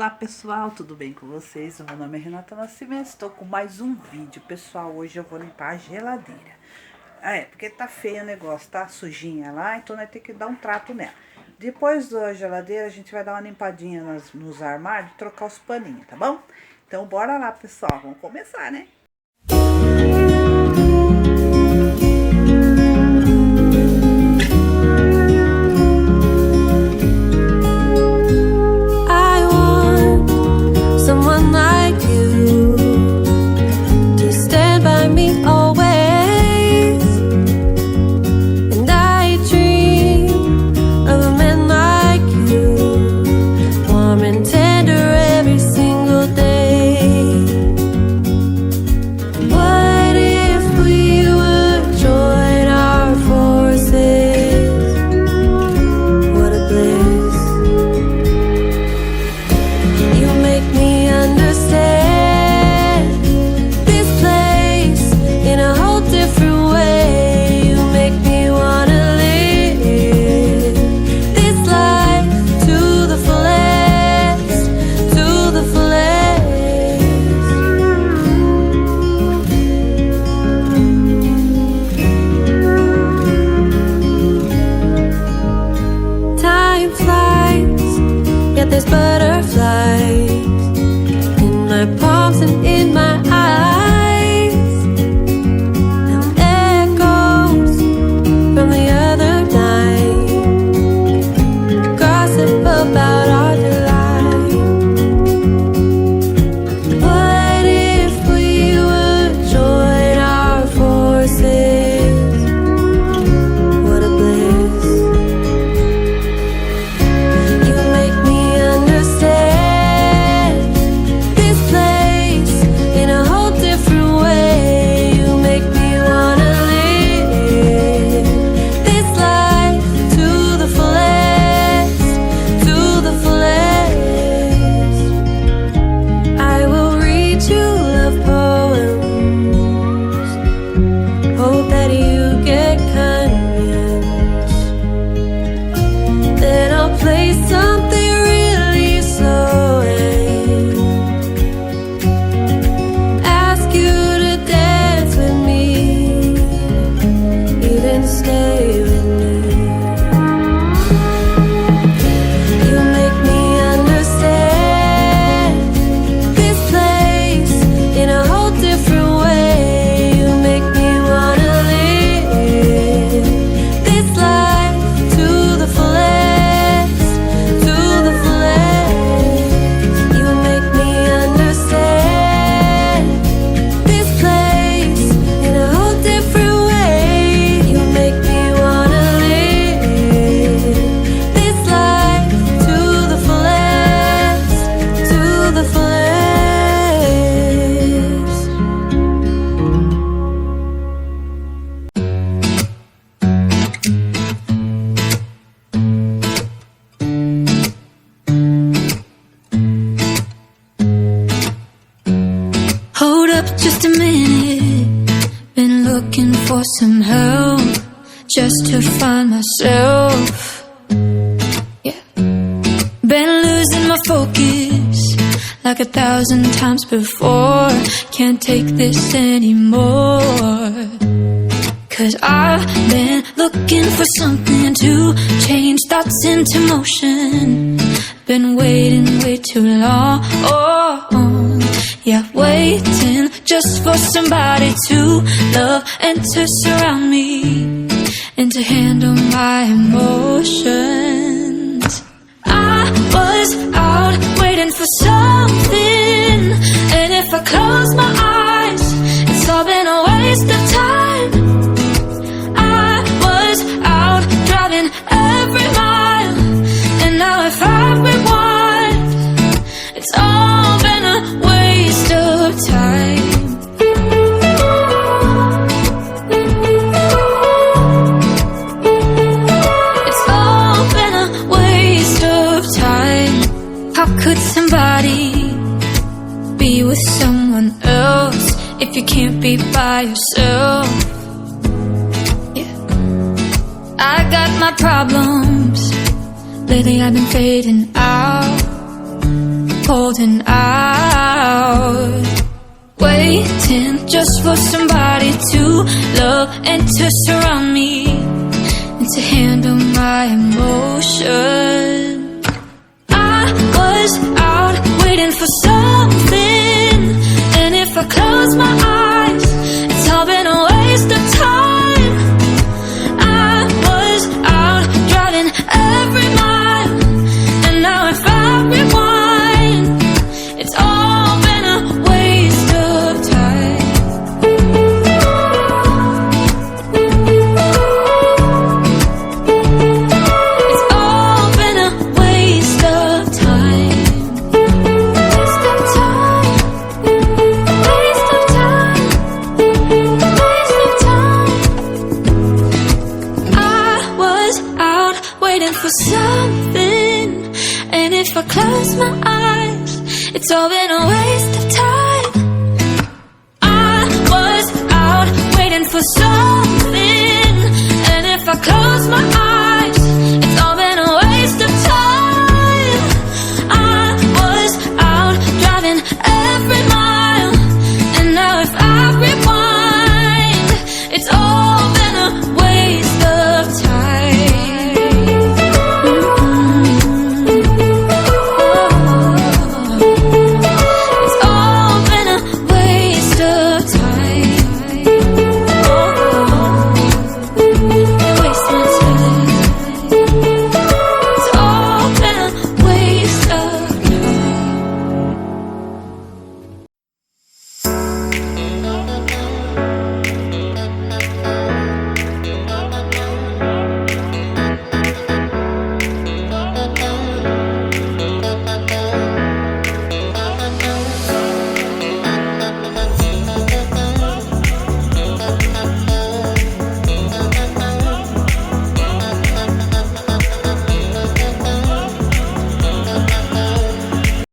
Olá pessoal, tudo bem com vocês? O meu nome é Renata Nascimento, estou com mais um vídeo. Pessoal, hoje eu vou limpar a geladeira. Porque tá feio o negócio, tá sujinha lá, então nós temos que dar um trato nela. Depois da geladeira a gente vai dar uma limpadinha nos armários e trocar os paninhos, tá bom? Então bora lá pessoal, vamos começar, né? There's butterflies in my palms and in my eyes, and echoes from the other night gossip about our delight. What if we would join our forces? What a bliss. You make me just a minute, been looking for some help just to find myself. Yeah, been losing my focus like 1,000 times before. Can't take this anymore, 'cause I've been looking for something to change thoughts into motion. Been waiting way too long. Yeah, waiting just for somebody to love and to surround me and to handle my emotions. I was out waiting for something, and if I close my eyes, it's all been a waste of time. I was out driving every mile, and now if I rewind, it's all been a waste of time. It's all been a waste of time. How could somebody be with someone else if you can't be by yourself? Yeah, I got my problems. Lately I've been fading out. holding out, waiting just for somebody to love and to surround me and to handle my emotion. I was out waiting for something, and if I close my eyes, it's all been a waste of time. I was out driving every mile, and now if I rewind, it's all been a waste of time. It's all been a waste of time. Waste of time. Waste of time. Waste of time. I was out waiting for something, and if I close my eyes, it's all been a waste of time. I was out waiting for something, and if I close my eyes,